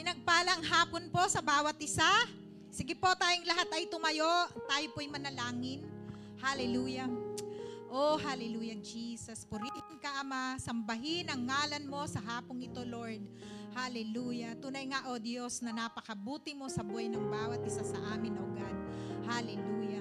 Pinagpalang hapon po sa bawat isa. Sige po, tayong lahat ay tumayo. Tayo po'y manalangin. Hallelujah. Oh, hallelujah, Jesus. Purihin ka, Ama. Sambahin ang ngalan mo sa hapong ito, Lord. Hallelujah. Tunay nga, O Diyos, na napakabuti mo sa buhay ng bawat isa sa amin, O God. Hallelujah.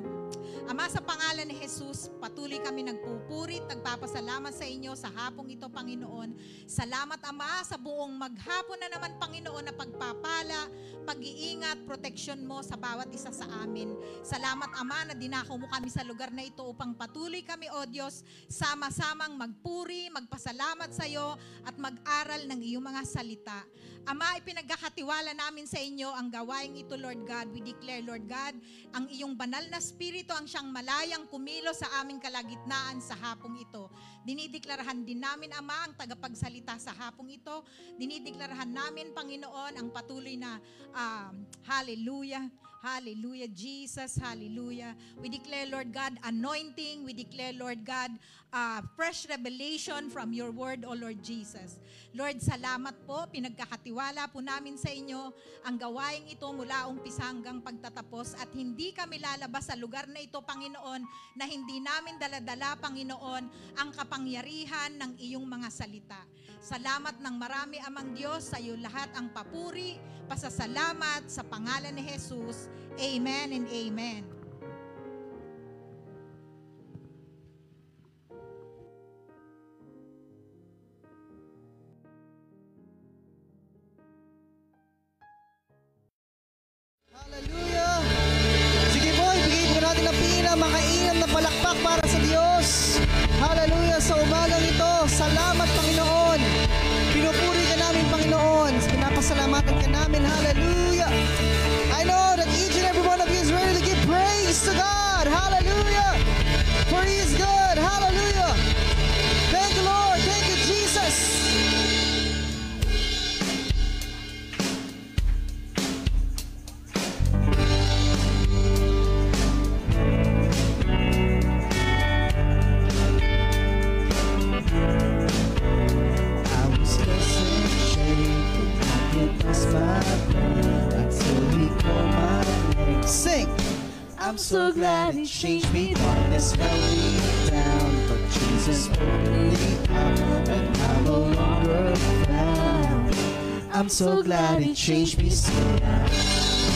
Ama, sa pangalan ni Jesus, patuloy kami nagpupurit, nagpapasalamat sa inyo sa hapong ito, Panginoon. Salamat, Ama, sa buong maghapon na naman, Panginoon, na pagpapala, pag-iingat, proteksyon mo sa bawat isa sa amin. Salamat, Ama, na dinako mo kami sa lugar na ito upang patuloy kami, O Diyos, sama-samang magpuri, magpasalamat sa iyo at mag-aral ng iyong mga salita. Ama, ipinagkakatiwala namin sa inyo ang gawaing ito, Lord God. We declare, Lord God, ang iyong banal na Espiritu ang siyang malayang kumilo sa aming kalagitnaan sa hapong ito. Dinideklarahan din namin, Ama, ang tagapagsalita sa hapong ito. Dinideklarahan namin, Panginoon, ang patuloy na hallelujah, hallelujah, Jesus, hallelujah. We declare, Lord God, anointing. We declare, Lord God, fresh revelation from your word, O Lord Jesus. Lord, salamat po. Pinagkakatiwala po namin sa inyo ang gawaing ito mula umpisa hanggang pagtatapos at hindi kami lalabas sa lugar na ito, Panginoon, na hindi namin daladala, Panginoon, ang kapangyarihan ng iyong mga salita. Salamat ng marami, Amang Diyos, sa iyo lahat ang papuri, pasasalamat sa pangalan ni Jesus. Amen and amen. Hallelujah! Sige po, ibigay po natin ang pinakamainam na palakpak para sa Diyos. Hallelujah! Sa umagang ito, salamat, Panginoon. Pinupuri ka namin, Panginoon. Pinapasalamatan ka namin. Hallelujah! I know that each and every one of you is ready to give praise to God. Hallelujah! For He is good. Hallelujah! Thank you, Lord. Thank you, Jesus. Sing! I'm so glad He changed me. Darkness held me down, but Jesus opened me up, and I'm no longer found. I'm so glad He changed me.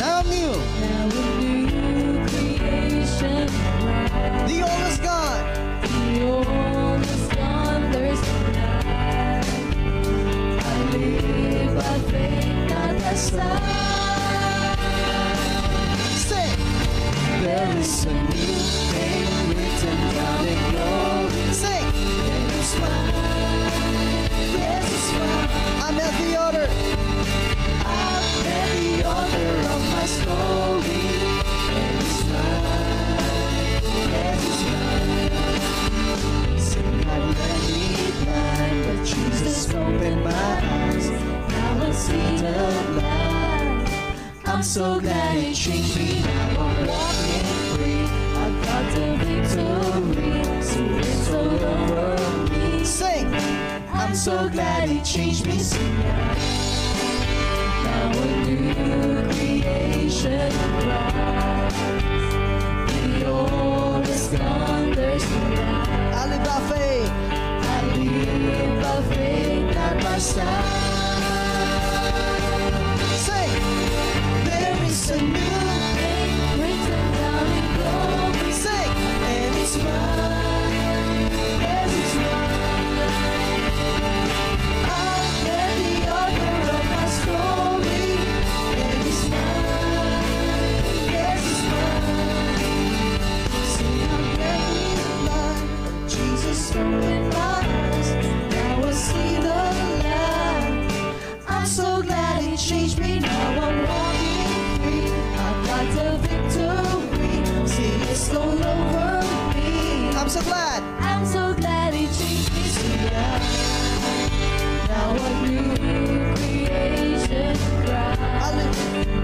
Now I'm new. Now a new creation. The old is gone. The old is gone. There's no night. I live by faith, not by sight. There is a new thing written down in glory. Sing! There is mine, yes, it's mine. I'm at the altar. I'm at the altar of my story. There is mine, yes, it's mine. Sin had led me blind, but Jesus opened my eyes. Now I see the light. I'm so glad He changed me. Now I'm walking free. I've got the victory. So it's all over me. Sing! I'm so glad He changed me. Sing it. Now a new creation rise. The old is gone. There's no light. I live by faith. I live by faith, not by sight. Sing! There is a new thing written down in glory. Sing! And it's mine, yes, it's mine. I'm at the altar of my story. And it's mine, yes, it's mine. See, I'm ready blind, but Jesus opened my eyes. Now I see the light. I'm so glad He changed me. Now I'm walking free. I've got the victory. See, it's all over me. I'm so glad. I'm so glad He changed me. See that. Now a new creation I live, cries.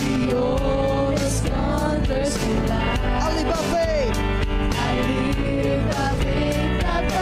The old is gone. There's no light. I live by faith. I live by faith, not by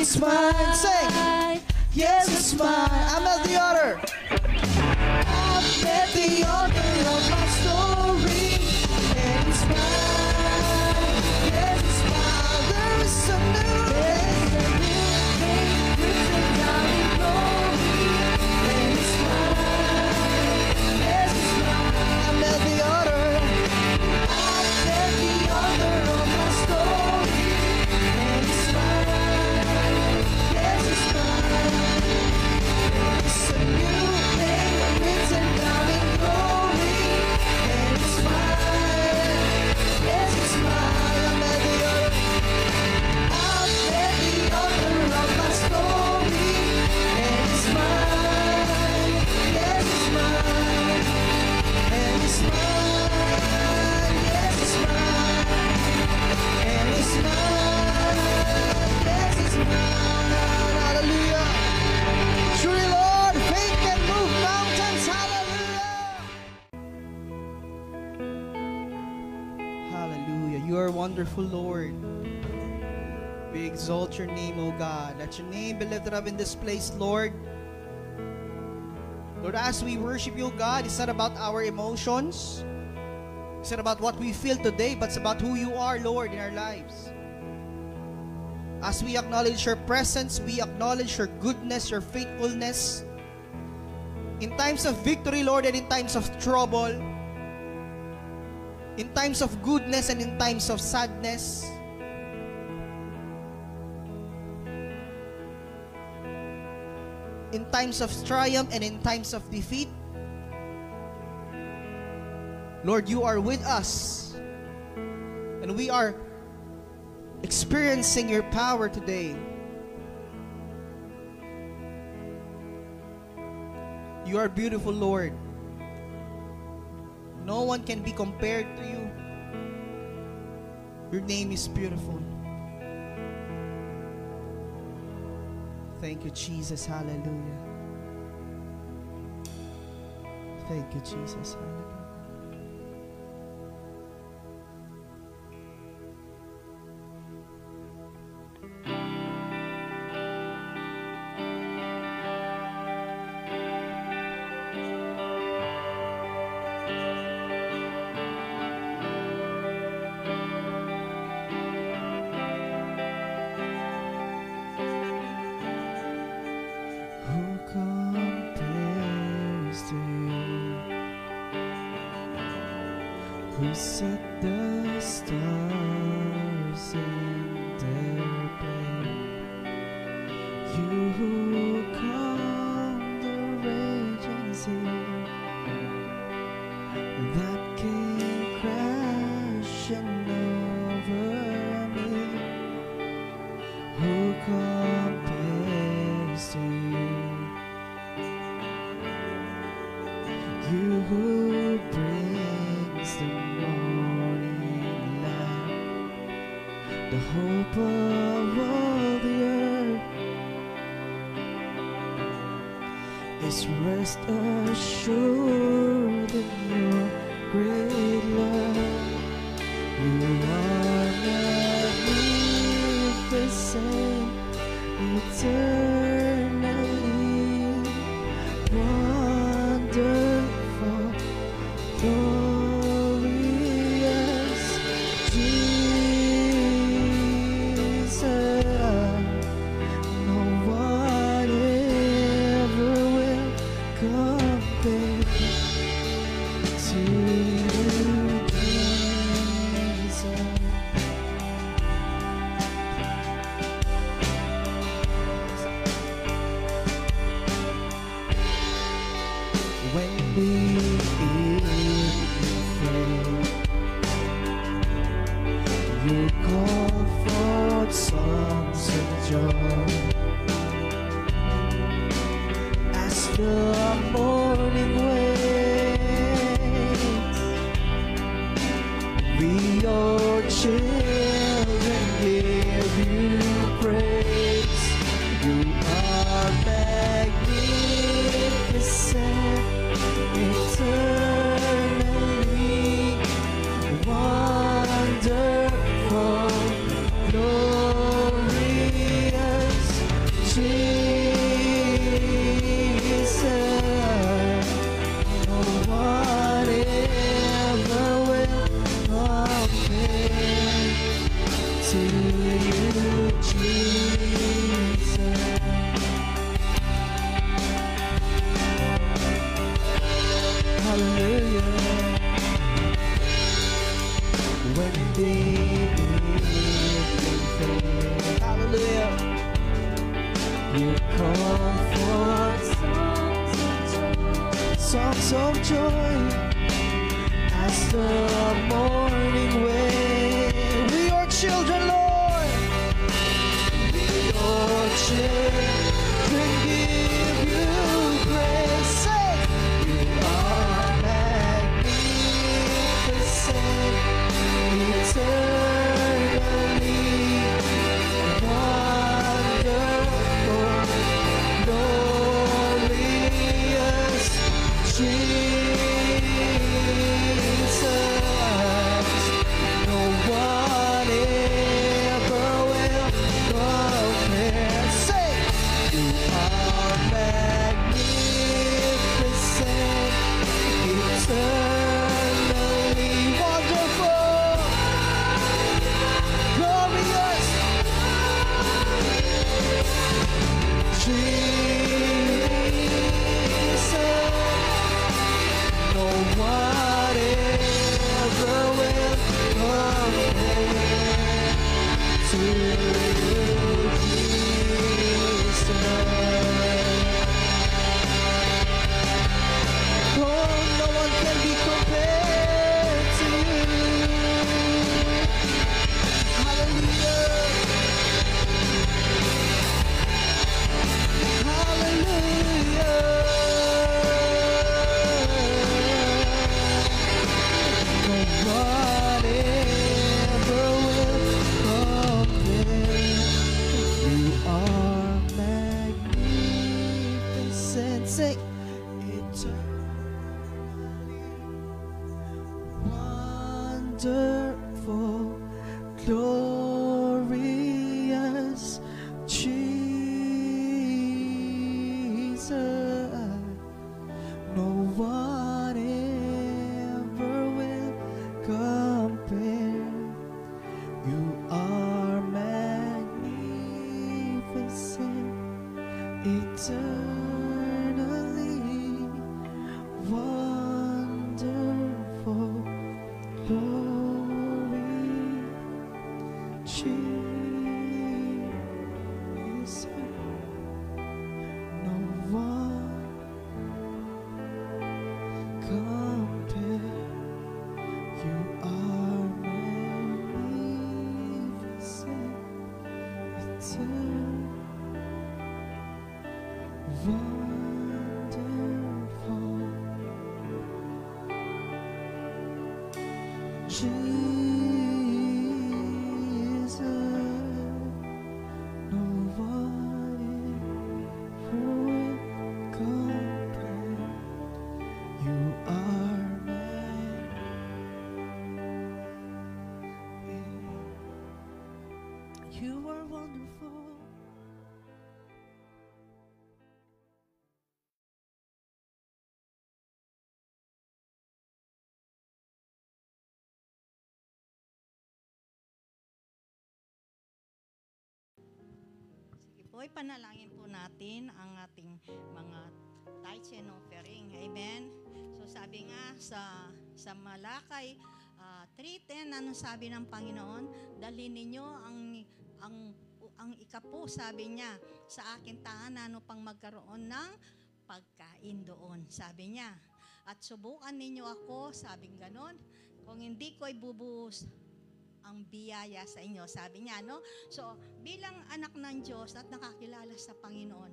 it's mine. Sing. Yes, it's mine. I'm at the altar. I'm at the altar of my story, and it's mine. Yes, it's mine. There is a new day written down in glory, and it's mine. Yes, it's mine. I'm at the altar. I'm at the altar of my story, and it's mine. Yes, it's mine. It's a new name written down in glory, and it's mine. Yes, it's mine. I'm at the altar. I'm at the altar of my story, and it's mine. Yes, it's mine. And it's mine. Yes, it's mine. And it's mine. Yes, it's mine. Hallelujah. Truly, Lord, faith can move mountains. Hallelujah. Hallelujah. You are wonderful, Lord. We exalt your name, O God. Let your name be lifted up in this place, Lord. Lord, as we worship you, God, it's not about our emotions. It's not about what we feel today, but it's about who you are, Lord, in our lives. As we acknowledge your presence, we acknowledge your goodness, your faithfulness. In times of victory, Lord, and in times of trouble, in times of goodness and in times of sadness, in times of triumph and in times of defeat, Lord, you are with us, and we are experiencing your power today. You are beautiful, Lord. No one can be compared to you. Your name is beautiful. Thank you, Jesus. Hallelujah. Thank you, Jesus. Hallelujah. Who compares to you? Who set the stars in their place? You who calm the raging sea, that came crashing over me. Who compares to you? You who brings the morning light, the hope of all the earth, is rest assured in your great love. You are magnificent, eternally wonderful, glorious Jesus. No one ever will compare to you, Jesus. When the evening fades, you call forth songs of joy. As the morning waits, we your children give you praise. You are magnificent, eternally wonderful, glorious comfort, songs of joy as the morning wave. We are children, Lord. Your children give you praise. Say, you are magnificent, eternally wonderful, glorious Jesus. No one ever will compare. Say, you are magnificent, eternally wonderful, glorious Jesus. No one ever will compare to Jesus. Oh, no one can be compared to you. Hallelujah. Hallelujah. No one ever will compare. You are magnificent. Say, eternally wonderful, glorious Jesus. No one ever will compare. You are magnificent, eternally wonderful, glory, Jesus. No one compare. You are magnificent, eternal, wonderful, Jesus. No one ever will compare. You are you are wonderful. Sige po, ipanalangin po natin ang ating mga tithes and offering. Amen. So sabi nga sa Malakay 3:10, ano sabi ng Panginoon? Dalhin ninyo ang ikapu, sabi niya, sa akin tahanan upang magkaroon ng pagkain doon, sabi niya. At subukan ninyo ako, sabing ganon, kung hindi ko ibubuhos ang biyaya sa inyo, sabi niya, no? So, bilang anak ng Diyos at nakakilala sa Panginoon,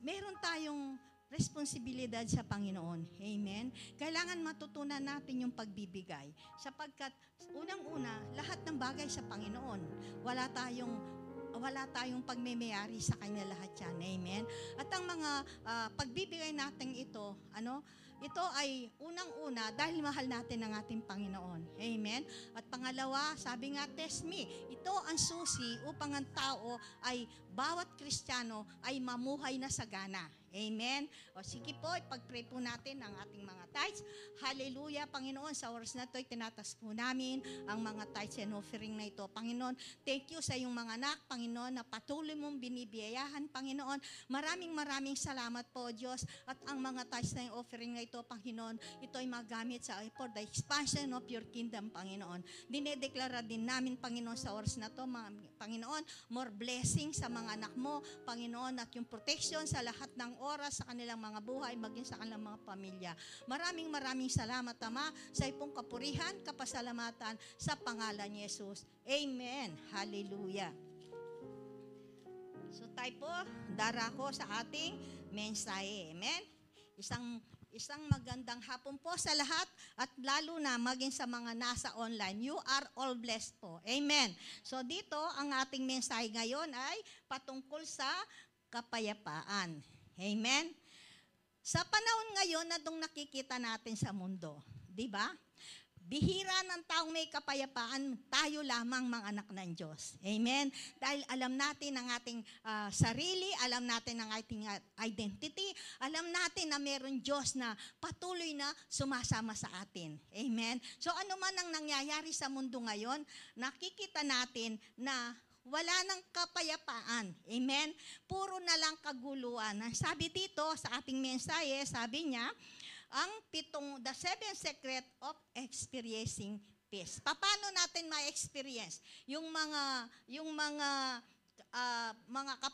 meron tayong responsibilidad sa Panginoon. Amen? Kailangan matutunan natin yung pagbibigay. Sapagkat, unang-una, lahat ng bagay sa Panginoon. Wala tayong pagmemayari sa Kanya lahat yan. Amen? At ang mga pagbibigay natin ito, ito ay unang-una dahil mahal natin ang ating Panginoon. Amen? At pangalawa, sabi nga, test me. Ito ang susi upang ang tao ay, bawat Kristiyano ay mamuhay na sagana. Amen. O sige po, ipag-pray po natin ang ating mga tithes. Hallelujah, Panginoon. Sa oras na ito, tinatas po namin ang mga tithes and offering na ito. Panginoon, thank you sa iyong mga anak, Panginoon, na patuloy mong binibiyayahan, Panginoon. Maraming salamat po, Diyos. At ang mga tithes na yung offering na ito, Panginoon, ito ay magamit for the expansion of your kingdom, Panginoon. Dinedeklara din namin, Panginoon, sa oras na ito, Panginoon, more blessing sa mga anak mo, Panginoon, at yung protection sa lahat ng oras sa kanilang mga buhay, maging sa kanilang mga pamilya. Maraming salamat, Ama, sa ipong kapurihan, kapasalamatan sa pangalan ni Jesus. Amen. Hallelujah. So tayo po, darako sa ating mensahe. Amen. Isang magandang hapon po sa lahat at lalo na maging sa mga nasa online. You are all blessed po. Amen. So dito, ang ating mensahe ngayon ay patungkol sa kapayapaan. Amen. Sa panahon ngayon na itong nakikita natin sa mundo, di ba? Bihira ng taong may kapayapaan, tayo lamang mga anak ng Diyos. Amen? Dahil alam natin ang ating sarili, alam natin ang ating identity, alam natin na meron Diyos na patuloy na sumasama sa atin. Amen? So ano man ang nangyayari sa mundo ngayon, nakikita natin na wala nang kapayapaan. Amen? Puro na lang kaguluhan. Sabi dito sa ating mensahe, sabi niya, the 7 secret of experiencing peace. Paano natin ma-experience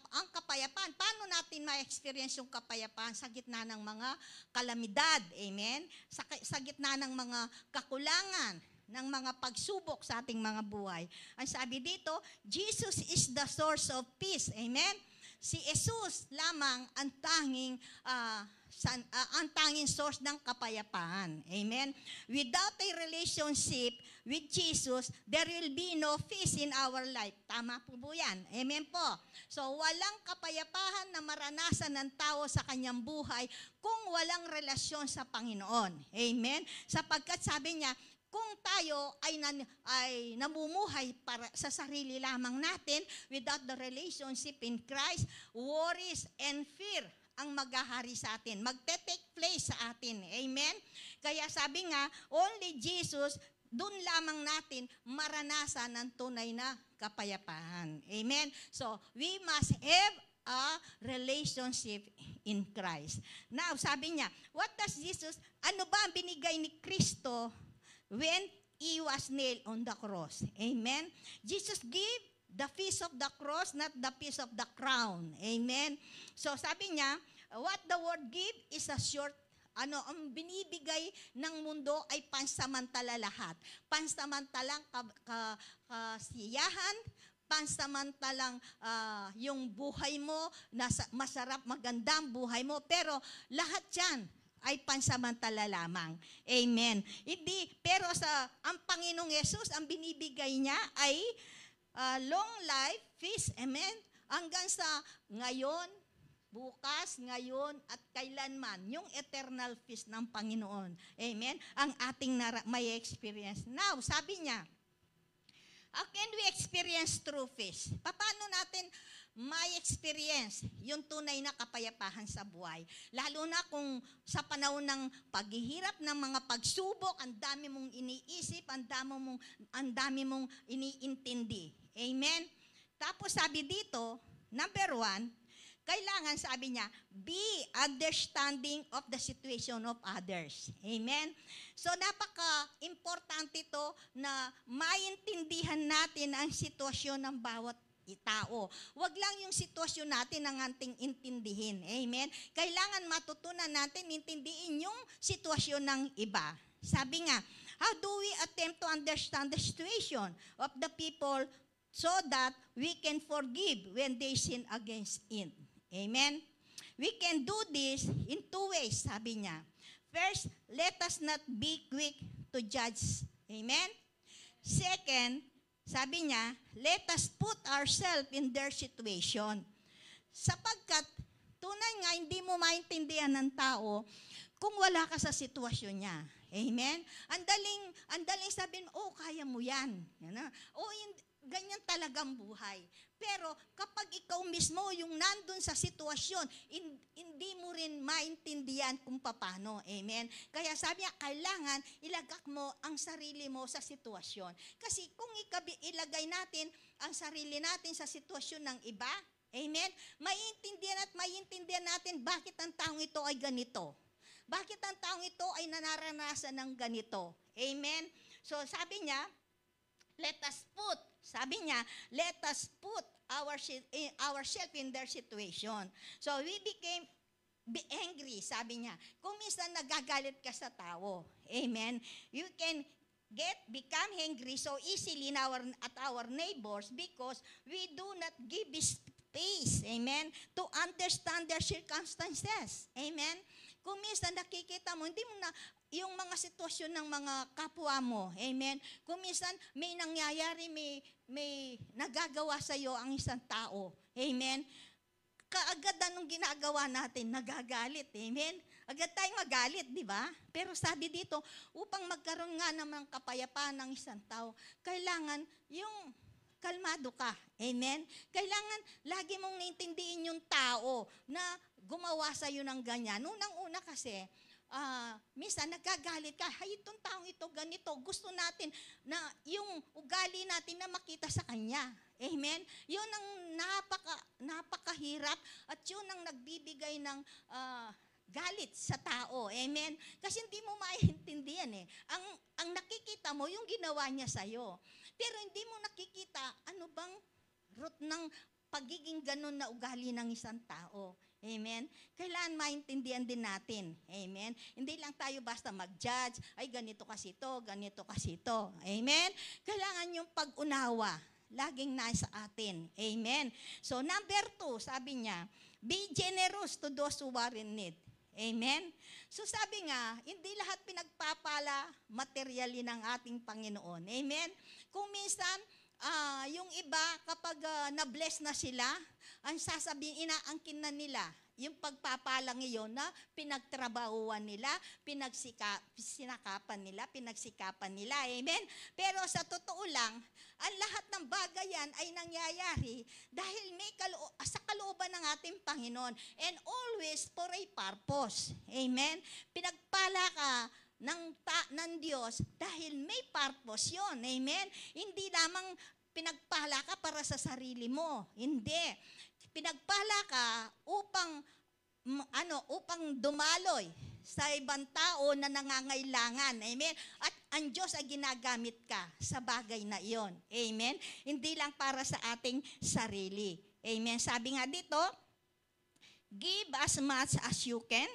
ang kapayapaan? Paano natin ma-experience yung kapayapaan sa gitna ng mga kalamidad? Amen? Sa gitna ng mga kakulangan, ng mga pagsubok sa ating mga buhay. Ang sabi dito, Jesus is the source of peace. Amen? Si Jesus lamang ang tanging source ng kapayapaan. Amen? Without a relationship with Jesus, there will be no peace in our life. Tama po yan. Amen po. So, walang kapayapaan na maranasan ng tao sa kanyang buhay kung walang relasyon sa Panginoon. Amen? Sapagkat sabi niya, kung tayo ay namumuhay para sa sarili lamang natin without the relationship in Christ, worries and fear ang maghahari sa atin. Magte-take place sa atin. Amen? Kaya sabi nga, only Jesus, doon lamang natin maranasan ang tunay na kapayapaan. Amen? So, we must have a relationship in Christ. Now, sabi niya, what does Jesus, ano ba ang binigay ni Kristo when He was nailed on the cross? Amen? Jesus gave the piece of the cross, not the piece of the crown. Amen? So sabi niya, what the word give is a short, ang binibigay ng mundo ay pansamantala lahat. Pansamantalang kasiyahan, pansamantalang yung buhay mo, masarap, maganda ang buhay mo, pero lahat yan ay pansamantala lamang. Amen. Pero ang Panginoong Yesus, ang binibigay niya ay long life, peace, amen, hanggang sa ngayon, bukas, ngayon, at kailanman, yung eternal peace ng Panginoon. Amen? Ang ating may experience. Now, sabi niya, how can we experience true peace? Paano natin may experience yung tunay na kapayapaan sa buhay? Lalo na kung sa panahon ng paghihirap, ng mga pagsubok, ang dami mong iniisip, ang dami mong iniintindi. Amen? Tapos sabi dito, number 1, kailangan, sabi niya, be understanding of the situation of others. Amen? So, napaka-importante ito na maintindihan natin ang sitwasyon ng bawat tao. Huwag lang yung sitwasyon natin ang ating intindihin. Amen? Kailangan matutunan natin intindihin yung sitwasyon ng iba. Sabi nga, how do we attempt to understand the situation of the people so that we can forgive when they sin against it? Amen? We can do this in 2 ways, sabi niya. First, let us not be quick to judge. Amen? Second, sabi niya, let us put ourselves in their situation. Sapagkat, tunay nga, hindi mo maintindihan ng tao kung wala ka sa sitwasyon niya. Amen? Ang daling sabihin, kaya mo yan. ganyan talagang buhay. Pero kapag ikaw mismo yung nandun sa sitwasyon, hindi mo rin maintindihan kung paano. Amen? Kaya sabi niya, kailangan ilagak mo ang sarili mo sa sitwasyon. Kasi kung ilagay natin ang sarili natin sa sitwasyon ng iba, amen? Maiintindihan natin bakit ang taong ito ay ganito. Bakit ang taong ito ay nanaranasan ng ganito. Amen? So sabi niya, let us put ourselves in their situation. So we be angry, sabi niya. Kung minsan nagagalit ka sa tao, amen, you can become angry so easily at our neighbors because we do not give space, amen, to understand their circumstances. Amen? Kung minsan nakikita mo, hindi mo na yung mga sitwasyon ng mga kapwa mo. Amen? Kung minsan may nangyayari, may nagagawa sa iyo ang isang tao. Amen? Kaagad anong ginagawa natin? Nagagalit. Amen? Agad tayong magalit, di ba? Pero sabi dito, upang magkaroon nga naman kapayapaan ng isang tao, kailangan yung kalmado ka. Amen? Kailangan lagi mong naintindihin yung tao na gumawa sa iyo ng ganyan. Unang-una kasi, minsan nagagalit ka, ay itong taong ito ganito, gusto natin na yung ugali natin na makita sa kanya. Amen? Yun ang napakahirap at yun ang nagbibigay ng galit sa tao. Amen? Kasi hindi mo maintindihan eh. Ang nakikita mo, yung ginawa niya sa'yo. Pero hindi mo nakikita ano bang root ng pagiging ganun na ugali ng isang tao. Amen? Kailangan maintindihan din natin. Amen? Hindi lang tayo basta mag-judge, ay ganito kasi ito, ganito kasi ito. Amen? Kailangan yung pag-unawa, laging nasa atin. Amen? So number 2, sabi niya, be generous to those who are in need. Amen? So sabi nga, hindi lahat pinagpapala materially ng ating Panginoon. Amen? Kung minsan, yung iba, kapag na-bless na sila, ang sasabihin, inaangkin na nila yung pagpapalang iyon na pinagtrabahuan nila, pinagsikapan nila. Amen? Pero sa totoo lang, ang lahat ng bagay yan ay nangyayari dahil sa kalooban ng ating Panginoon and always for a purpose. Amen? Pinagpala ka ng Diyos dahil may purpose yon. Amen? Hindi lamang pinagpala ka para sa sarili mo. Hindi. Pinagpala ka upang dumaloy sa ibang tao na nangangailangan. Amen? At ang Diyos ay ginagamit ka sa bagay na iyon. Amen? Hindi lang para sa ating sarili. Amen? Sabi nga dito, give as much as you can.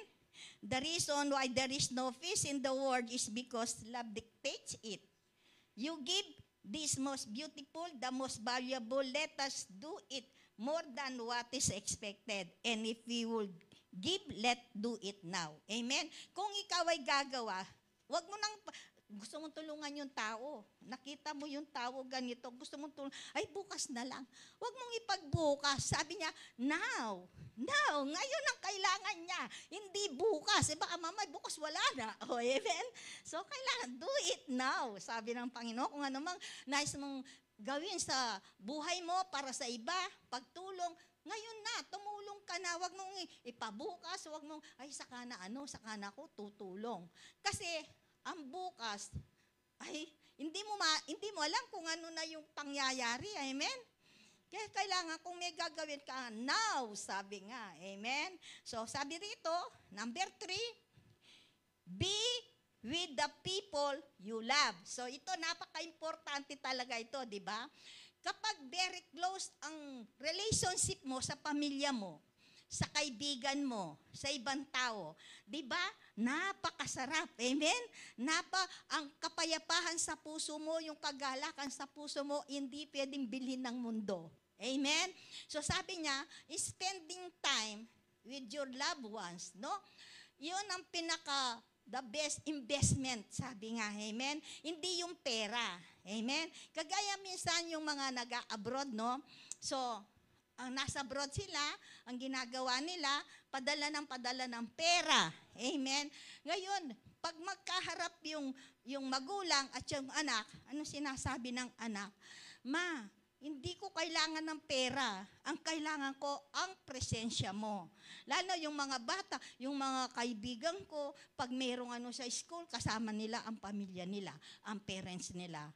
The reason why there is no peace in the world is because love dictates it. You give this most beautiful, the most valuable, let us do it more than what is expected. And if we will give, let's do it now. Amen? Kung ikaw ay gagawa, wag mo nang gusto mong tulungan yung tao. Nakita mo yung tao ganito, gusto mong tulungan, ay bukas na lang. Wag mong ipagbukas. Sabi niya, now, ngayon ang kailangan niya. Hindi bukas. Baka mamay bukas wala na. Oh, amen? So, kailangan do it now. Sabi ng Panginoon, kung ano mang nais mong gawin sa buhay mo para sa iba, pagtulong, ngayon na, tumulong ka na. Wag mong ipabukas, wag mong, ay saka na ako tutulong. Kasi, ang bukas, ay hindi mo alam kung ano na yung pangyayari. Amen? Kaya kailangan kung may gagawin ka, now, sabi nga. Amen? So, sabi rito, number 3, be with the people you love. So, ito, napaka-importante talaga ito, di ba? Kapag very close ang relationship mo sa pamilya mo, sa kaibigan mo, sa ibang tao, di ba? Napakasarap. Amen? Ang kapayapahan sa puso mo, yung kagalakan sa puso mo, hindi pwedeng bilhin ng mundo. Amen? So sabi niya, spending time with your loved ones, no? Yun ang the best investment, sabi nga, amen? Hindi yung pera, amen? Kagaya minsan yung mga nag-abroad, no? So, ang nasa abroad sila, ang ginagawa nila, padala ng pera, amen? Ngayon, pag magkaharap yung magulang at yung anak, ano sinasabi ng anak? Ma, hindi ko kailangan ng pera. Ang kailangan ko, ang presensya mo. Lalo yung mga bata, yung mga kaibigan ko, pag mayroong sa school, kasama nila ang pamilya nila, ang parents nila.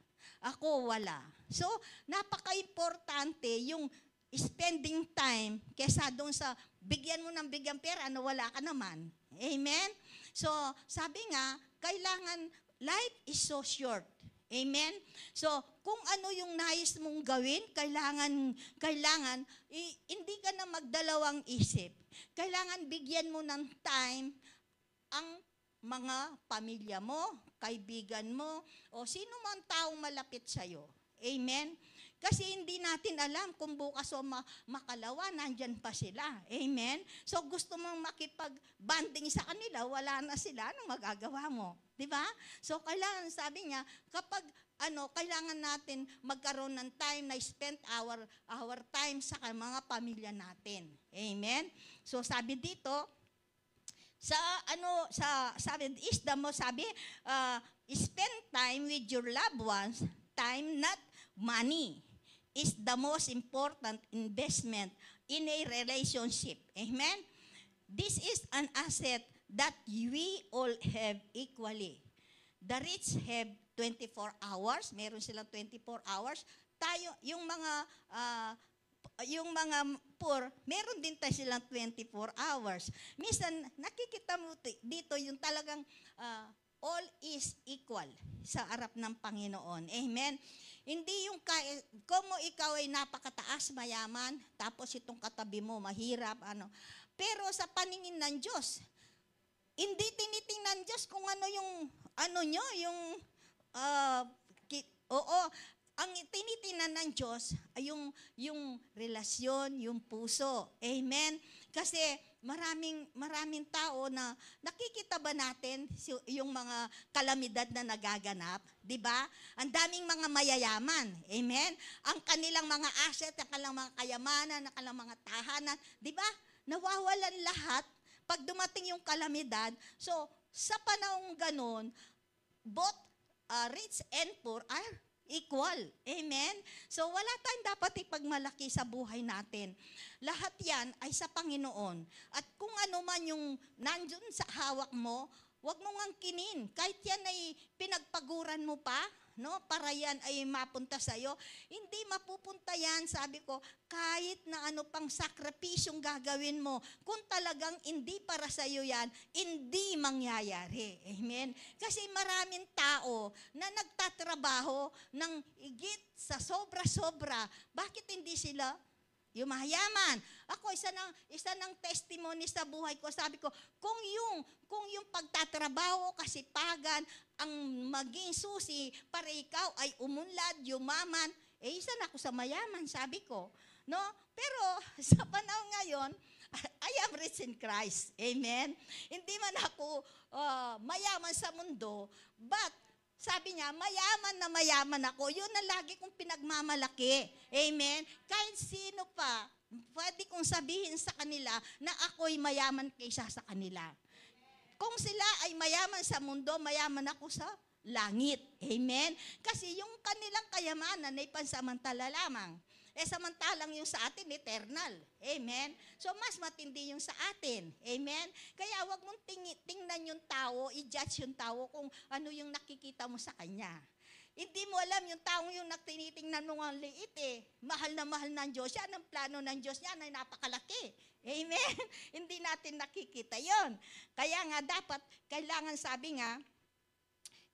Ako wala. So, napaka-importante yung spending time kesa doon sa bigyan mo ng bigyan pera na wala ka naman. Amen? So, sabi nga, kailangan, life is so short. Amen? So, kung ano yung nais mong gawin, kailangan, hindi ka na magdalawang isip. Kailangan bigyan mo ng time ang mga pamilya mo, kaibigan mo, o sino man taong malapit sa'yo. Amen? Kasi hindi natin alam kung bukas o makalawa, nandyan pa sila. Amen? So gusto mong makipag-banding sa kanila, wala na sila, anong magagawa mo? Diba? So kailangan, sabi niya, kapag kailangan natin magkaroon ng time na spend our time sa mga pamilya natin. Amen? So sabi dito, spend time with your loved ones, time not money, is the most important investment in a relationship. Amen? This is an asset that we all have equally. The rich have 24 hours. Meron silang 24 hours. Tayo, yung mga poor, meron din tayo silang 24 hours. Minsan, nakikita mo dito yung talagang all is equal sa harap ng Panginoon. Amen? Hindi yung kung ikaw ay napakataas, mayaman, tapos itong katabi mo, mahirap, Pero sa paningin ng Diyos, hindi tinitingnan Diyos kung ano yung, ang tinitingnan ng Diyos ay yung relasyon, yung puso. Amen? Kasi maraming tao na nakikita ba natin yung mga kalamidad na nagaganap? Diba? Ang daming mga mayayaman. Amen? Ang kanilang mga asset, ang kanilang mga kayamanan, ang kanilang mga tahanan. Diba? Nawawalan lahat pag dumating yung kalamidad. So, sa panahong ganun, both rich and poor are equal. Amen? So, wala tayong dapat ipagmalaki sa buhay natin. Lahat yan ay sa Panginoon. At kung ano man yung nandun sa hawak mo, huwag mong angkinin. Kahit yan ay pinagpaguran mo pa, para yan ay mapunta sa'yo, hindi mapupunta yan, sabi ko, kahit na ano pang sakripisyong gagawin mo, kung talagang hindi para sa'yo yan, hindi mangyayari. Amen? Kasi maraming tao na nagtatrabaho ng higit sa sobra-sobra. Bakit hindi sila yumayaman? Ako, isa ng testimony sa buhay ko, sabi ko, kung yung pagtatrabaho, kasipagan, ang maging susi para ikaw ay umunlad, yumaman, isa na ako sa mayaman, sabi ko. No? Pero sa panahon ngayon, I am rich in Christ. Amen? Hindi man ako mayaman sa mundo, but sabi niya, mayaman ako. Yun na lagi kong pinagmamalaki. Amen? Kahit sino pa, pwede kong sabihin sa kanila na ako'y mayaman kaysa sa kanila. Kung sila ay mayaman sa mundo, mayaman ako sa langit. Amen? Kasi yung kanilang kayamanan ay pansamantala lamang. Samantalang yung sa atin, eternal. Amen? So, mas matindi yung sa atin. Amen? Kaya wag mong tingnan yung tao, i-judge yung tao kung ano yung nakikita mo sa kanya. Hindi mo alam yung taong yung tinitingnan mo ang liit Mahal na mahal ng Diyos yan. Ang plano ng Diyos yan ay napakalaki. Amen? Hindi natin nakikita yon. Kaya nga dapat, kailangan sabi nga,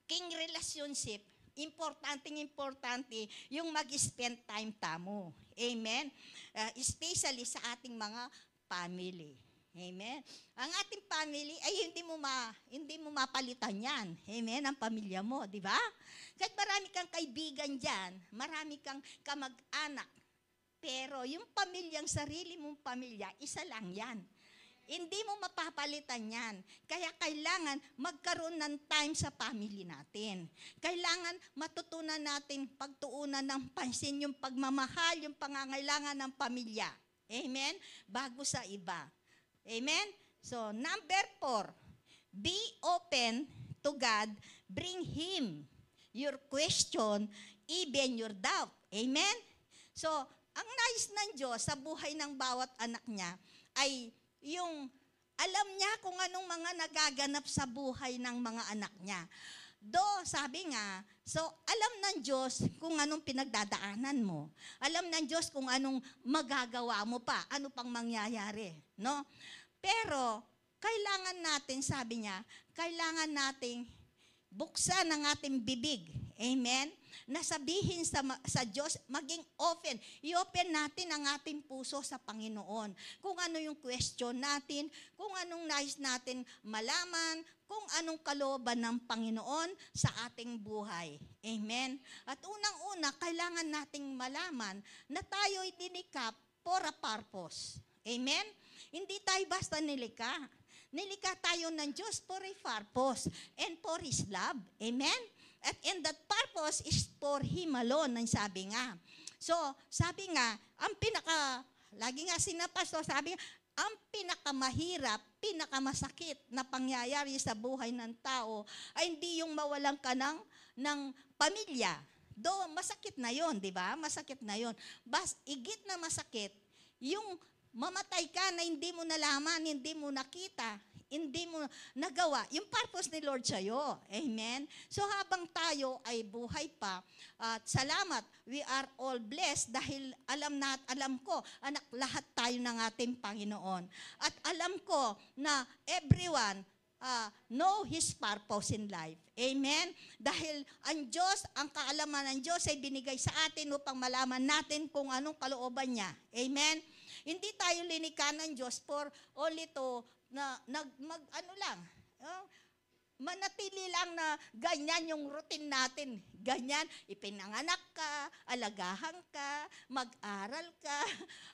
king relationship, importante yung mag-spend time tamo. Amen? Especially sa ating mga family. Amen? Ang ating family ay hindi mo mapalitan yan. Amen? Ang pamilya mo, di ba? Kahit marami kang kaibigan dyan, marami kang kamag-anak, pero yung pamilyang sarili mong pamilya, isa lang yan. Hindi mo mapapalitan yan. Kaya kailangan magkaroon ng time sa family natin. Kailangan matutunan natin pagtuunan ng pansin yung pagmamahal, yung pangangailangan ng pamilya. Amen? Bago sa iba. Amen? So, number 4, be open to God, bring Him your question, even your doubt. Amen? So, ang nais ng Diyos sa buhay ng bawat anak niya ay yung alam niya kung anong mga nagaganap sa buhay ng mga anak niya. Sabi nga, so alam ng Diyos kung anong pinagdadaanan mo. Alam ng Diyos kung anong magagawa mo pa, ano pang mangyayari, no? Pero kailangan natin, sabi niya, kailangan nating buksan ang ating bibig. Amen? Nasabihin sa Diyos, maging open. I-open natin ang ating puso sa Panginoon. Kung ano yung question natin, kung anong nais natin malaman, kung anong kalooban ng Panginoon sa ating buhay. Amen? At unang-una, kailangan nating malaman na tayo'y dinikap for a purpose. Amen? Hindi tayo basta nilikha. Nilikha tayo ng Diyos for a purpose and for His love. Amen? And that purpose is for Him alone, ang sabi nga. So, sabi nga, lagi nga sinapastor, sabi nga, ang pinakamahirap, pinakamasakit na pangyayari sa buhay ng tao ay hindi yung mawalan ka ng pamilya. Masakit na yon, di ba? Masakit na yon. Igit na masakit, yung mamatay ka na hindi mo nalaman, hindi mo nakita, hindi mo nagawa, yung purpose ni Lord sa'yo. Amen? So habang tayo ay buhay pa, at salamat, we are all blessed dahil alam ko, anak, lahat tayo ng ating Panginoon. At alam ko na everyone know His purpose in life. Amen? Dahil ang Diyos, ang kaalaman ng Diyos ay binigay sa atin upang malaman natin kung anong kalooban niya. Amen? Hindi tayo linikha ng Diyos for only to manatili lang na ganyan yung routine natin. Ganyan, ipinanganak ka, alagahan ka, mag-aral ka,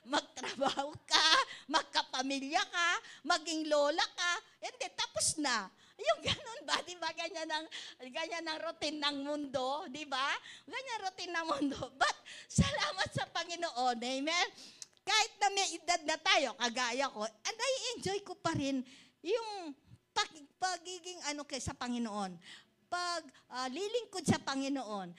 magtrabaho ka, magkapamilya ka, maging lola ka, hindi, tapos na. Yung ganun ba? Di ba? Ganyan ang routine ng mundo. Di ba? Ganyan routine ng mundo. But, salamat sa Panginoon. Amen? Kahit na may edad na tayo, kagaya ko, nai-enjoy ko pa rin yung pagiging sa Panginoon. Lilingkod sa Panginoon.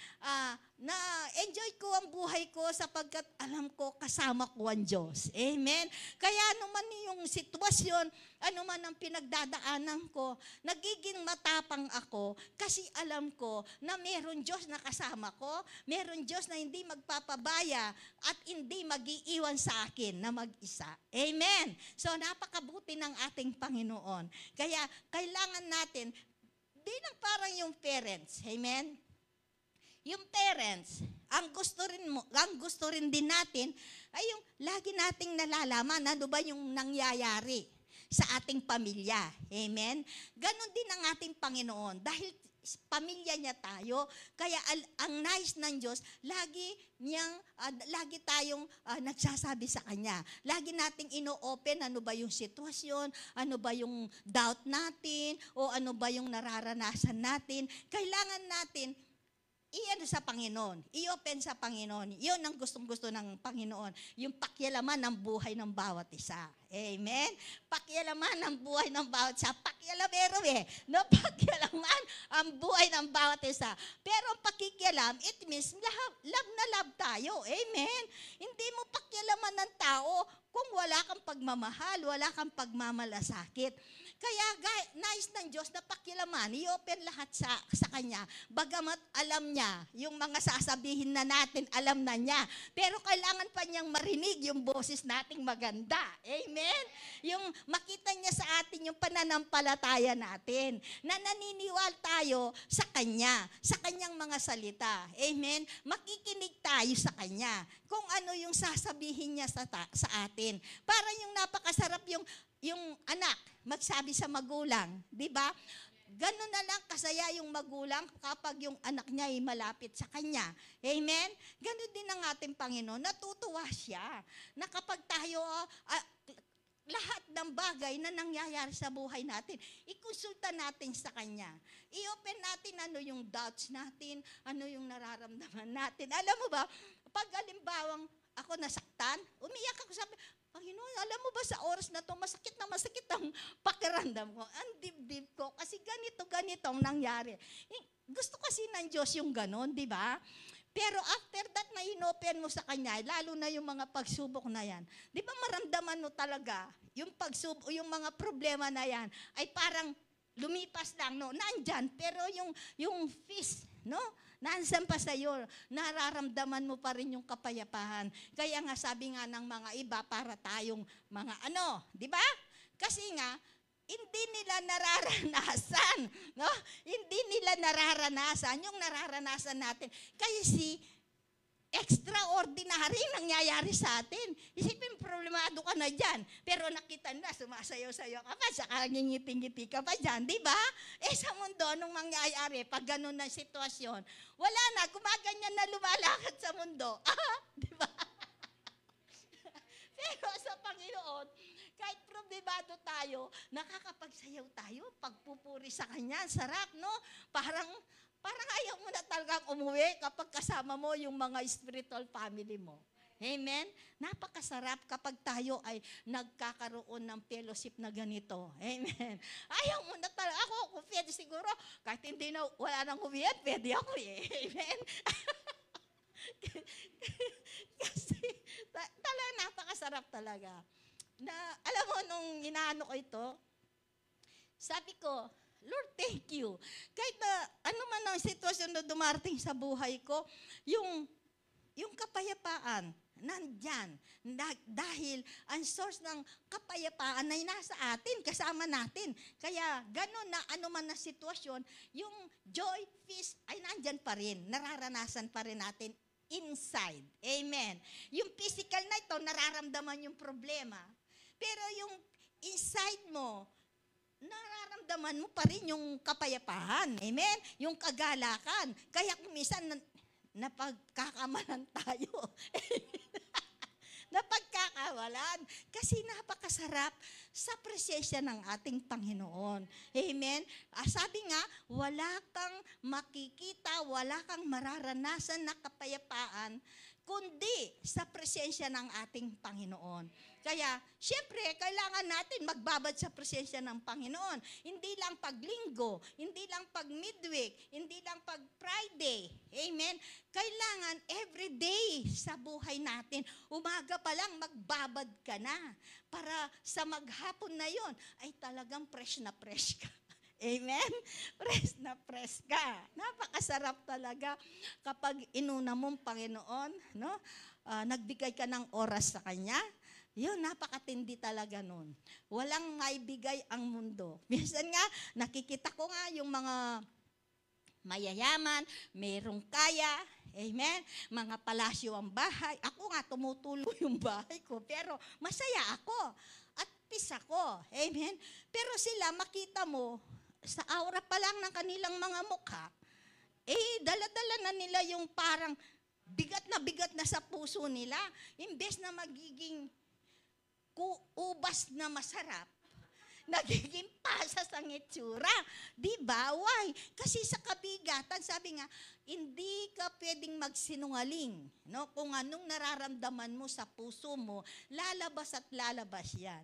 Na-enjoy ko ang buhay ko sapagkat alam ko kasama ko ang Diyos. Amen? Kaya anuman yung sitwasyon, anuman ang pinagdadaanan ko, nagiging matapang ako kasi alam ko na meron Diyos na kasama ko, meron Diyos na hindi magpapabaya at hindi mag-iiwan sa akin na mag-isa. Amen? So napakabuti ng ating Panginoon. Kaya kailangan natin, di lang parang yung parents. Amen? Yung parents, ang gusto rin din natin ay yung lagi nating nalalaman ano ba yung nangyayari sa ating pamilya. Amen? Ganon din ang ating Panginoon. Dahil pamilya niya tayo, kaya ang nais ng Diyos, lagi tayong nagsasabi sa Kanya. Lagi nating ino-open ano ba yung sitwasyon, ano ba yung doubt natin, o ano ba yung nararanasan natin. Kailangan natin sa Panginoon, i-open sa Panginoon. Yun ang gustong-gusto ng Panginoon. Yung pakialaman ng buhay ng bawat isa. Amen? Pakialaman ng buhay ng bawat isa. Pakialamero no? Pakialaman ang buhay ng bawat isa. Pero ang pakikialam, it means love na love tayo. Amen? Hindi mo pakialaman ng tao kung wala kang pagmamahal, wala kang pagmamalasakit. Kaya nais ng Diyos na pakilaman, i-open lahat sa Kanya. Bagamat alam niya, yung mga sasabihin na natin, alam na niya. Pero kailangan pa niyang marinig yung boses nating maganda. Amen? Yung makita niya sa atin yung pananampalataya natin. Na naniniwala tayo sa Kanya, sa Kanyang mga salita. Amen? Makikinig tayo sa Kanya. Kung ano yung sasabihin niya sa atin. Para yung napakasarap yung anak, magsabi sa magulang, di ba? Ganun na lang kasaya yung magulang kapag yung anak niya ay malapit sa kanya. Amen? Ganun din ang ating Panginoon. Natutuwa siya na kapag tayo, lahat ng bagay na nangyayari sa buhay natin, ikonsulta natin sa Kanya. I-open natin ano yung doubts natin, ano yung nararamdaman natin. Alam mo ba, pag alimbawang ako nasaktan, umiyak ako, sabi, Panginoon, alam mo ba sa oras na to, masakit ang pakiramdam ko. Ang dibdib ko, kasi ganito ang nangyari. Gusto kasi ng Diyos yung ganon, di ba? Pero after that na inopen mo sa kanya, lalo na yung mga pagsubok na yan, di ba maramdaman mo talaga, yung pagsubok, yung mga problema na yan, ay parang lumipas lang, no? Nandyan, pero yung feast, no? Nandiyan pa sa'yo, nararamdaman mo pa rin yung kapayapaan. Kaya nga sabi nga ng mga iba, para tayong mga di ba? Kasi nga, hindi nila nararanasan, no? Hindi nila nararanasan yung nararanasan natin. Kasi extraordinary nangyayari sa atin. Isipin, problemado ka na dyan. Pero nakita na, sumasayaw-sayaw ka pa, saka ngingiti-ngiti ka pa dyan, di ba? Sa mundo, nung mangyayari, pag ganun na sitwasyon, wala na, gumaganyan na lumalakad sa mundo. Di ba? Pero sa Panginoon, kahit problemado tayo, nakakapagsayaw tayo, pagpupuri sa Kanya, sarap, no? Parang ayaw mo na talagang umuwi kapag kasama mo yung mga spiritual family mo. Amen? Napakasarap kapag tayo ay nagkakaroon ng fellowship na ganito. Amen? Ayaw mo na talaga. Ako, kung pwede siguro, kahit hindi na, wala nang uwian, pwede ako eh. Amen? Kasi talagang napakasarap talaga. Na, alam mo, nung inaano ko ito, sabi ko, Lord, thank you. Kahit na ano man ang sitwasyon na dumarating sa buhay ko, yung kapayapaan, nandyan. Dahil ang source ng kapayapaan ay nasa atin, kasama natin. Kaya gano'n na ano man na sitwasyon, yung joy, peace ay nandyan pa rin. Nararanasan pa rin natin inside. Amen. Yung physical na ito, nararamdaman yung problema. Pero yung inside mo, nararamdaman mo pa rin yung kapayapaan. Amen? Yung kagalakan. Kaya kung minsan napagkakamalan tayo. Napagkakawalan. Kasi napakasarap sa presensya ng ating Panginoon. Amen? Sabi nga, wala kang makikita, wala kang mararanasan na kapayapaan, kundi sa presensya ng ating Panginoon. Kaya, siyempre, kailangan natin magbabad sa presensya ng Panginoon. Hindi lang pag linggo, hindi lang pag midweek, hindi lang pag Friday. Amen? Kailangan everyday sa buhay natin, umaga pa lang magbabad ka na. Para sa maghapon na yon ay talagang fresh na fresh ka. Amen? Fresh na fresh ka. Napakasarap talaga kapag inuna mong Panginoon, no? Nagbigay ka ng oras sa Kanya. Yun, napakatindi talaga nun. Walang maibigay ang mundo. Minsan nga, nakikita ko nga yung mga mayayaman, mayroong kaya, amen, mga palasyo ang bahay. Ako nga, tumutulo yung bahay ko, pero masaya ako at peace ako, amen. Pero sila, makita mo, sa aura pa lang ng kanilang mga mukha, dala-dala na nila yung parang bigat na sa puso nila. Imbes na magiging ubas na masarap, nagiging pasas ang itsura. Diba? Why? Kasi sa kabigatan, sabi nga, hindi ka pwedeng magsinungaling. No? Kung anong nararamdaman mo sa puso mo, lalabas at lalabas yan.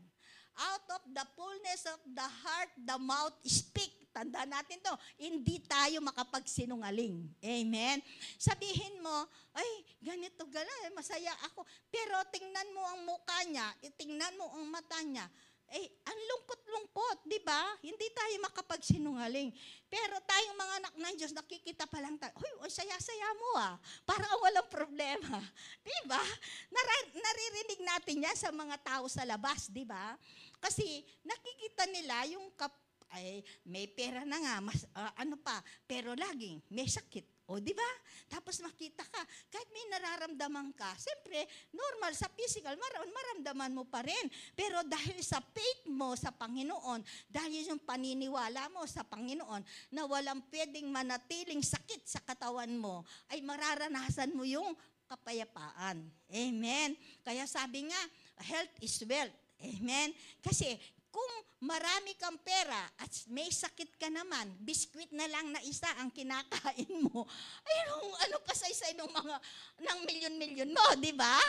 Out of the fullness of the heart, the mouth speak. Tandaan natin to, hindi tayo makapagsinungaling. Amen? Sabihin mo, ay, ganito gala, masaya ako. Pero tingnan mo ang mukha niya, tingnan mo ang mata niya, ang lungkot-lungkot, di ba? Hindi tayo makapagsinungaling. Pero tayong mga anak ng Diyos, nakikita pa lang tayo, ang saya-saya mo parang walang problema. Di ba? Naririnig natin yan sa mga tao sa labas, di ba? Kasi nakikita nila yung may pera na nga, pero laging may sakit. O, di ba? Tapos makita ka, kahit may nararamdaman ka, siyempre, normal sa physical, maramdaman mo pa rin. Pero dahil sa faith mo sa Panginoon, dahil yung paniniwala mo sa Panginoon, na walang pwedeng manatiling sakit sa katawan mo, ay mararanasan mo yung kapayapaan. Amen? Kaya sabi nga, health is wealth. Amen? Kasi, kung marami kang pera at may sakit ka naman, biskwit na lang na isa ang kinakain mo, ay ano pa sa isa ng milyon-milyon mo, di ba?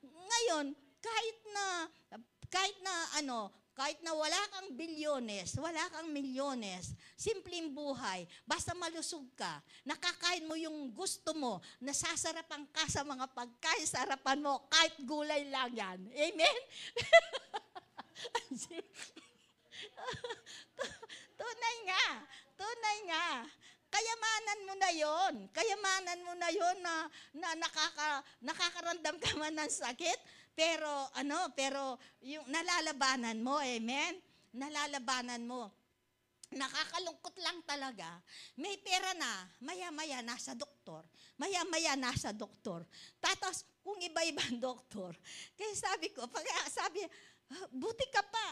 Ngayon, kahit na Kahit na wala kang bilyones, wala kang milyones, simpleng buhay, basta malusog ka, nakakain mo yung gusto mo, nasasarapan ka sa mga pagkain sa harapan mo, kahit gulay lang yan. Amen? Tunay nga. Tunay nga. Kayamanan mo na yon. Kayamanan mo na yon na nakakaramdam ka man ng sakit, pero yung nalalabanan mo, amen? Nalalabanan mo. Nakakalungkot lang talaga. May pera na, maya-maya nasa doktor. Maya-maya nasa doktor. Tapos, kung iba-ibang doktor. Kaya sabi ko, buti ka pa.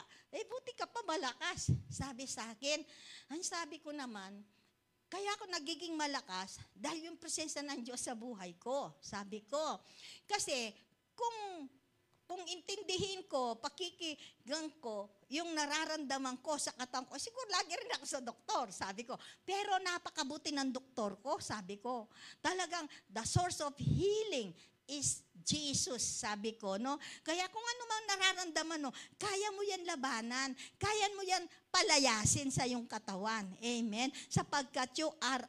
Buti ka pa malakas. Sabi sa akin. Ang sabi ko naman, kaya ako nagiging malakas dahil yung presensya ng Diyos sa buhay ko. Sabi ko. Kasi, kung intindihin ko, pakikigang ko, yung nararamdaman ko sa katawan ko, siguro lagi rin ako sa doktor, sabi ko. Pero napakabuti ng doktor ko, sabi ko. Talagang the source of healing is Jesus, sabi ko, no? Kaya kung ano mang nararamdaman mo, kaya mo yan labanan, kaya mo yan palayasin sa iyong katawan. Amen? Sapagkat you are,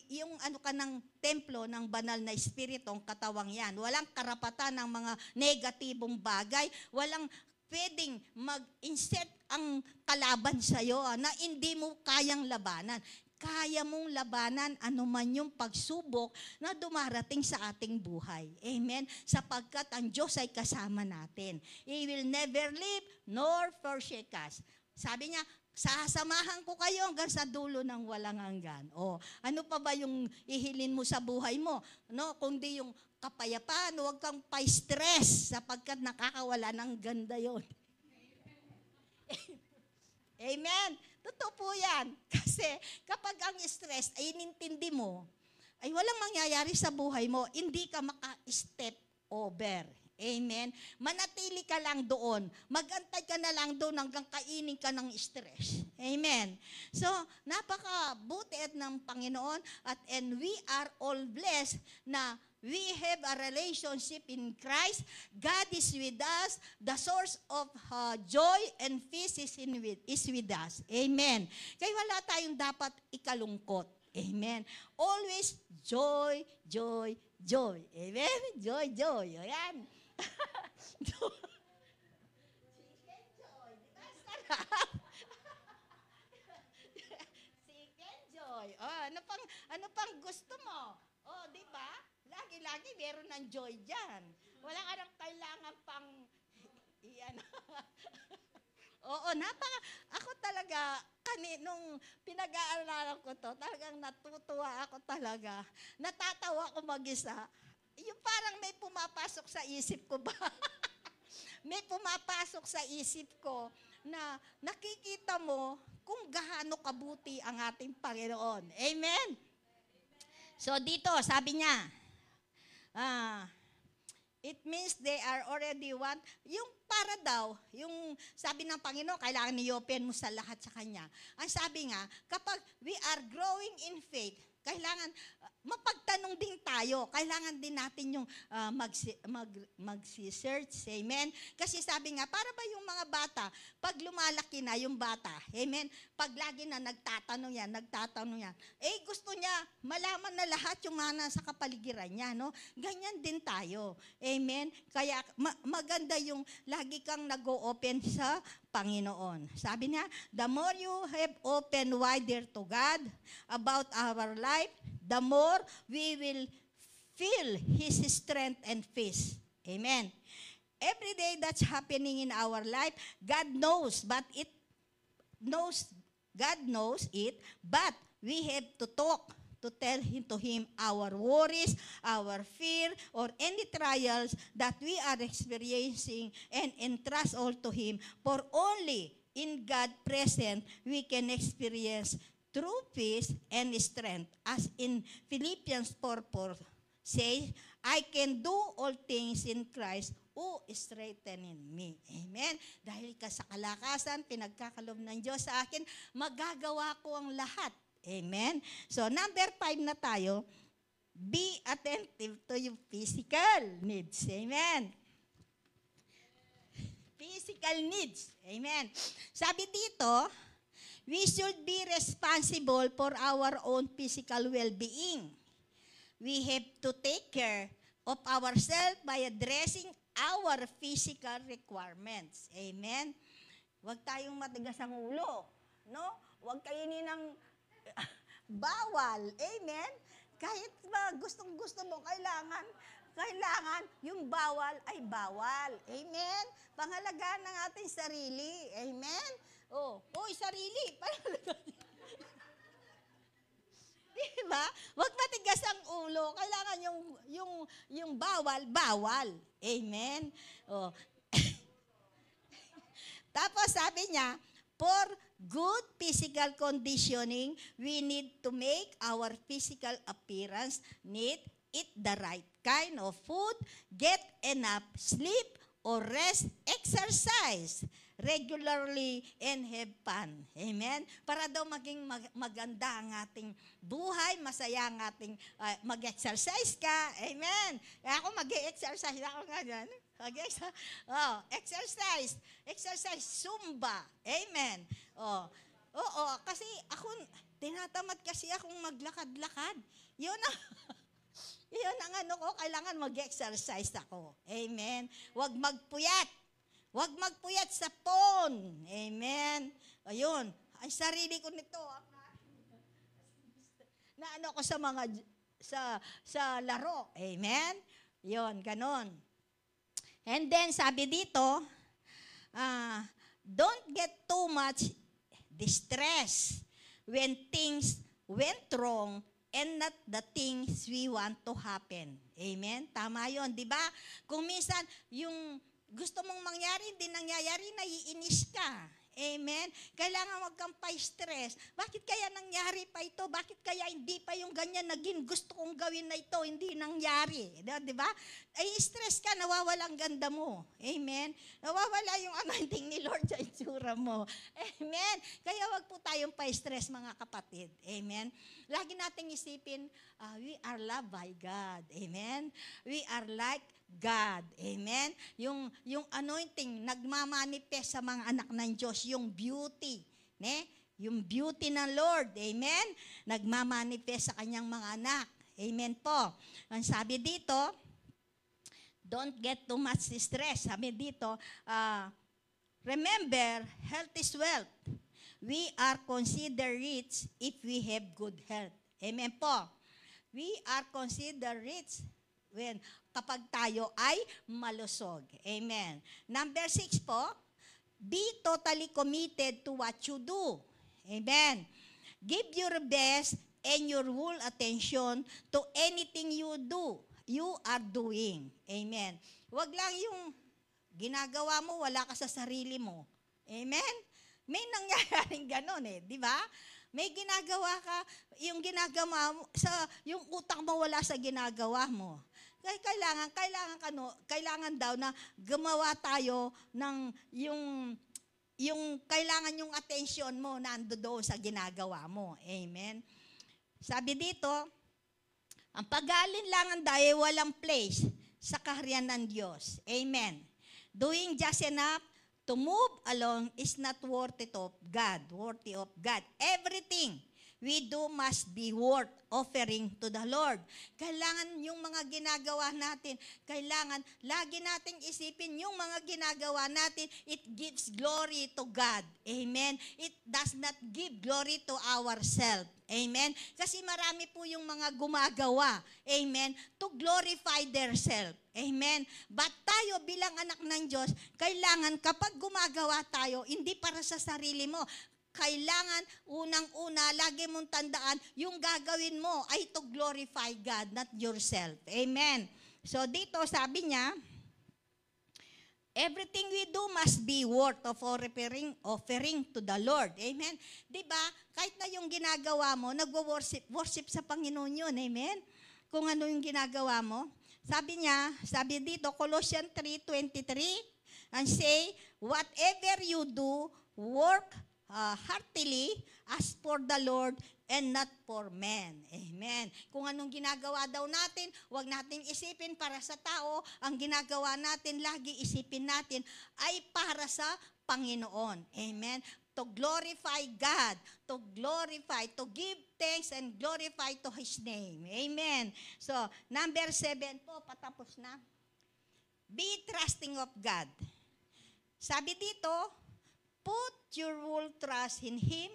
yung ano ka ng templo ng banal na espiritu, ang katawang yan. Walang karapatan ng mga negatibong bagay, walang pwedeng mag-insert ang kalaban sa iyo na hindi mo kayang labanan. Kaya mong labanan anuman yung pagsubok na dumarating sa ating buhay. Amen? Sapagkat ang Diyos ay kasama natin. He will never leave nor forsake us. Sabi niya, sasamahan ko kayo hanggang sa dulo ng walang hanggan. O, ano pa ba yung ihilin mo sa buhay mo? No, kundi yung kapayapaan, huwag kang pa-stress sapagkat nakakawala ng ganda yon. Amen? Totoo po yan. Kasi kapag ang stress ay inintindi mo, ay walang mangyayari sa buhay mo, hindi ka maka-step over. Amen? Manatili ka lang doon. Magantay ka na lang doon hanggang kainin ka ng stress. Amen? So, napakabuti ng Panginoon and we are all blessed na we have a relationship in Christ. God is with us. The source of joy and peace is with us. Amen. Kaya wala tayong dapat ikalungkot. Amen. Always joy, joy, joy. Amen? Joy, joy. Ayan. Chicken joy. Diba? Sarap. Chicken joy. Oh, ano pang gusto mo? Oh, di ba? Lagi-lagi meron ng joy dyan. Wala ka nang kailangan pang iyan. Oo, ako talaga, nung pinag-aaralan ko to, talagang natutuwa ako talaga. Natatawa ko mag-isa. Yung parang may pumapasok sa isip ko ba? May pumapasok sa isip ko na nakikita mo kung gaano kabuti ang ating Panginoon. Amen? So dito, sabi niya, it means they are already one. Yung para daw, yung sabi ng Panginoon, kailangan i-open mo sa lahat sa Kanya. Ang sabi nga, kapag we are growing in faith, kailangan mapagtanong din tayo. Kailangan din natin yung mag-search. Amen? Kasi sabi nga, para ba yung mga bata, pag lumalaki na yung bata, amen? Pag lagi na nagtatanong yan, gusto niya malaman na lahat yung mga nasa kapaligiran niya, no? Ganyan din tayo. Amen? Kaya maganda yung lagi kang nag-o-open sa Panginoon. Sabi niya, the more you have opened wider to God about our life, the more we will feel His strength and peace. Amen. Every day that's happening in our life, God knows it, but we have to talk to tell to Him our worries, our fear, or any trials that we are experiencing and entrust all to Him. For only in God present we can experience true peace and strength. As in Philippians 4:4 says, I can do all things in Christ who strengthens me. Amen? Dahil ka sa kalakasan, pinagkakalob ng Diyos sa akin, magagawa ko ang lahat. Amen? So, number 5 na tayo, be attentive to your physical needs. Amen? physical needs. Amen. Sabi dito, we should be responsible for our own physical well-being. We have to take care of ourselves by addressing our physical requirements. Amen. Huwag tayong matigas ang ulo. No? Huwag kainin ng bawal. Amen. Kahit ba gustong-gusto mo, kailangan yung bawal ay bawal. Amen. Pangalagaan ng ating sarili. Amen. Sarili. Pangalagaan. Diba? Huwag matigas ang ulo. Kailangan yung bawal. Amen. Tapos sabi niya, for good physical conditioning, we need to make our physical appearance neat, eat the right kind of food, get enough sleep, or rest, exercise regularly, and have fun. Amen? Para daw maging maganda ang ating buhay, masaya ang ating mag-exercise ka. Amen? Ako mag-exercise ako nga dyan. Exercise, Zumba. Amen? Kasi ako, tinatamad kasi akong maglakad-lakad. Yun ang ko, kailangan mag-exercise ako. Amen? Huwag magpuyat. Huwag magpuyat sa phone. Amen? Ayun. Ay, sarili ko nito. Ko sa mga, sa laro. Amen? Yun, ganon. And then, sabi dito, don't get too much distress when things went wrong and not the things we want to happen. Amen? Tama yun, di ba? Kung minsan, yung gusto mong mangyari, hindi nangyayari, naiinis ka. Amen? Kailangan wag kang pa-stress. Bakit kaya nangyari pa ito? Bakit kaya hindi pa yung ganyan naging gusto kong gawin na ito, hindi nangyari? Di ba? Ay, stress ka, nawawala ang ganda mo. Amen? Nawawala yung anointing ni Lord sa itsura mo. Amen? Kaya wag po tayong pa-stress, mga kapatid. Amen? Lagi nating isipin, we are loved by God. Amen? We are like God. Amen? Yung anointing, nagmamanifest sa mga anak ng Diyos, yung beauty. Ne? Yung beauty ng Lord. Amen? Nagmamanifest sa kanyang mga anak. Amen po. Ang sabi dito, don't get too much stress. Sabi dito, remember, health is wealth. We are considered rich if we have good health. Amen po. We are considered rich kapag tayo ay malusog. Amen. Number 6 po, be totally committed to what you do. Amen. Give your best and your whole attention to anything you are doing. Amen. Huwag lang yung ginagawa mo, wala ka sa sarili mo. Amen? May nangyayaring ganon di ba? May ginagawa ka, yung ginagawa mo, yung utak mo wala sa ginagawa mo. Kaya kailangan daw na gumawa tayo ng yung kailangan yung attention mo nando doon sa ginagawa mo. Amen? Sabi dito, ang pag-aalinlangan daw ay walang place sa kaharian ng Diyos. Amen? Doing just enough to move along is not worthy of God. Everything we do must be worth offering to the Lord. Kailangan yung mga ginagawa natin, kailangan lagi nating isipin yung mga ginagawa natin, it gives glory to God. Amen? It does not give glory to ourselves. Amen? Kasi marami po yung mga gumagawa. Amen? To glorify themselves. Amen? But tayo bilang anak ng Diyos, kailangan kapag gumagawa tayo, hindi para sa sarili mo, kailangan unang-una, lagi mong tandaan, yung gagawin mo ay to glorify God, not yourself. Amen. So dito sabi niya, everything we do must be worth of offering to the Lord. Amen. Diba? Kahit na yung ginagawa mo, worship sa Panginoon yun. Amen. Kung ano yung ginagawa mo. Sabi dito, Colossians 3:23, and say, whatever you do, work heartily as for the Lord and not for men. Amen. Kung anong ginagawa daw natin, huwag nating isipin para sa tao. Ang ginagawa natin, lagi isipin natin ay para sa Panginoon. Amen. To glorify God, to give thanks and glorify to His name. Amen. So, number 7 po, patapos na. Be trusting of God. Sabi dito, put your whole trust in Him.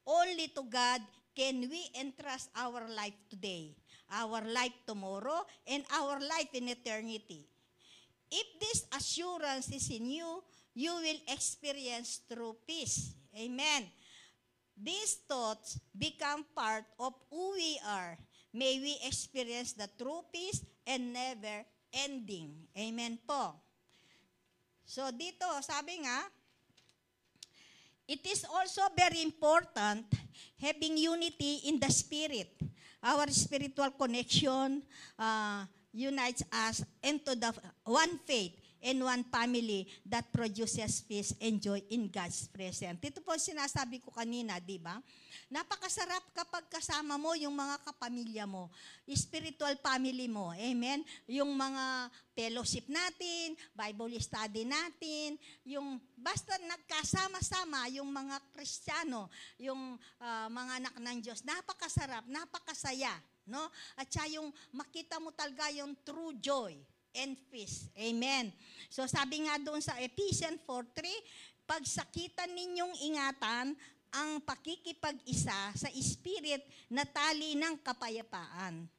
Only to God can we entrust our life today, our life tomorrow, and our life in eternity. If this assurance is in you, you will experience true peace. Amen. These thoughts become part of who we are. May we experience the true peace and never ending. Amen po. So dito, sabi nga, it is also very important having unity in the spirit. Our spiritual connection unites us into the one faith and one family that produces peace and joy in God's presence. Ito po sinasabi ko kanina, di ba? Napakasarap kapag kasama mo yung mga kapamilya mo, spiritual family mo. Amen? Yung mga fellowship natin, Bible study natin, yung basta nagkasama-sama yung mga Kristiyano, yung mga anak ng Diyos. Napakasarap, napakasaya. No? At siya yung makita mo talaga yung true joy and peace. Amen. So sabi nga doon sa Ephesians 4:3, pagsakitan ninyong ingatan ang pakikipag-isa sa spirit na tali ng kapayapaan.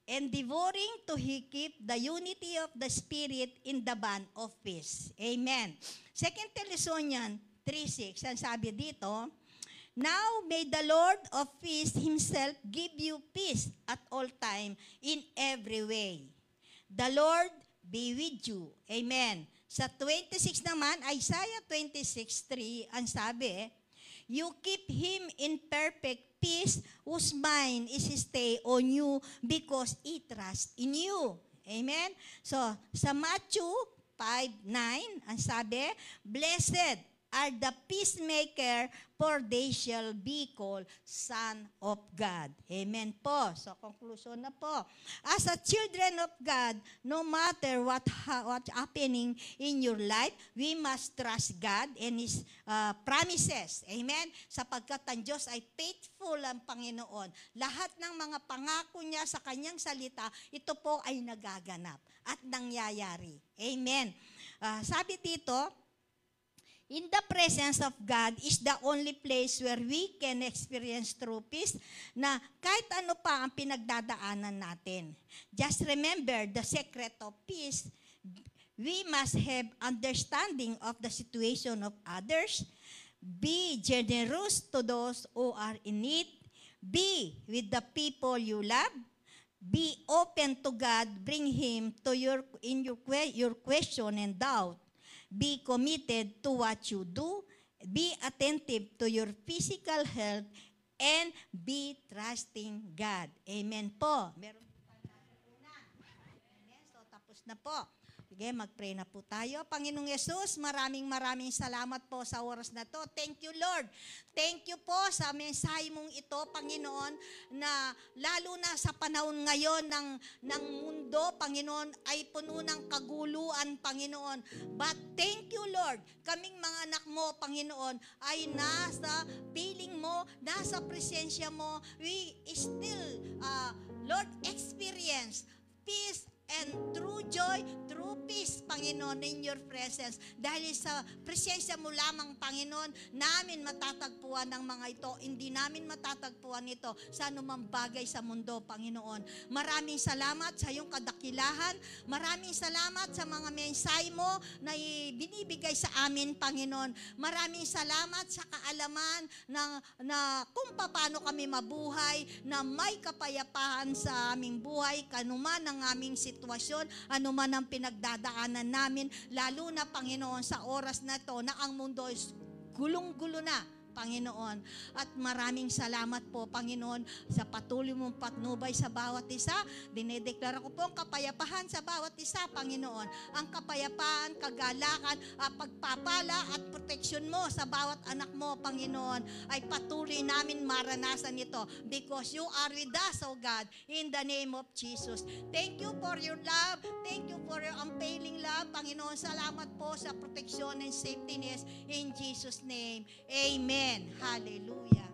Endeavoring to keep the unity of the spirit in the bond of peace. Amen. 2 Thessalonians 3:6, ang sabi dito, now may the Lord of peace Himself give you peace at all time in every way. The Lord be with you. Amen. Sa 26 naman, Isaiah 26:3, ang sabi, you keep him in perfect peace whose mind is stay on you because he trusts in you. Amen. So, sa Matthew 5:9, ang sabi, blessed are the peacemaker, for they shall be called son of God. Amen po. So, conclusion na po. As a children of God, no matter what's happening in your life, we must trust God and His promises. Amen? Sapagkat ang Diyos ay faithful ang Panginoon. Lahat ng mga pangako niya sa kanyang salita, ito po ay nagaganap at nangyayari. Amen. Sabi dito, in the presence of God is the only place where we can experience true peace na kahit ano pa ang pinagdadaanan natin. Just remember the secret of peace. We must have understanding of the situation of others. Be generous to those who are in need. Be with the people you love. Be open to God. Bring Him to your question and doubt. Be committed to what you do. Be attentive to your physical health and be trusting God. Amen po. Meron pa natin una. Amen. So tapos na po. Sige, mag-pray na po tayo. Panginoong Yesus, maraming salamat po sa oras na to. Thank you, Lord. Thank you po sa mensahe mong ito, Panginoon, na lalo na sa panahon ngayon ng mundo, Panginoon, ay puno ng kaguluhan, Panginoon. But thank you, Lord. Kaming mga anak mo, Panginoon, ay nasa piling mo, nasa presensya mo. We still, Lord, experience peace and true joy, true peace, Panginoon, in your presence. Dahil sa presensya mo lamang, Panginoon, namin matatagpuan ng mga ito. Hindi namin matatagpuan ito sa anumang bagay sa mundo, Panginoon. Maraming salamat sa iyong kadakilahan. Maraming salamat sa mga mensahe mo na binibigay sa amin, Panginoon. Maraming salamat sa kaalaman na kung paano kami mabuhay, na may kapayapaan sa aming buhay, kanuman ang aming sitwasyon, ano man ang pinagdadaanan namin, lalo na, Panginoon, sa oras na to na ang mundo is gulong-gulo na, Panginoon. At maraming salamat po, Panginoon, sa patuloy mong patnubay sa bawat isa. Dinedeklara ko po ang kapayapaan sa bawat isa, Panginoon. Ang kapayapaan, kagalakan, pagpapala at proteksyon mo sa bawat anak mo, Panginoon, ay patuloy namin maranasan ito because you are with us, O God, in the name of Jesus. Thank you for your love. Thank you for your unfailing love, Panginoon. Salamat po sa proteksyon and safetyness in Jesus' name. Amen. Hallelujah.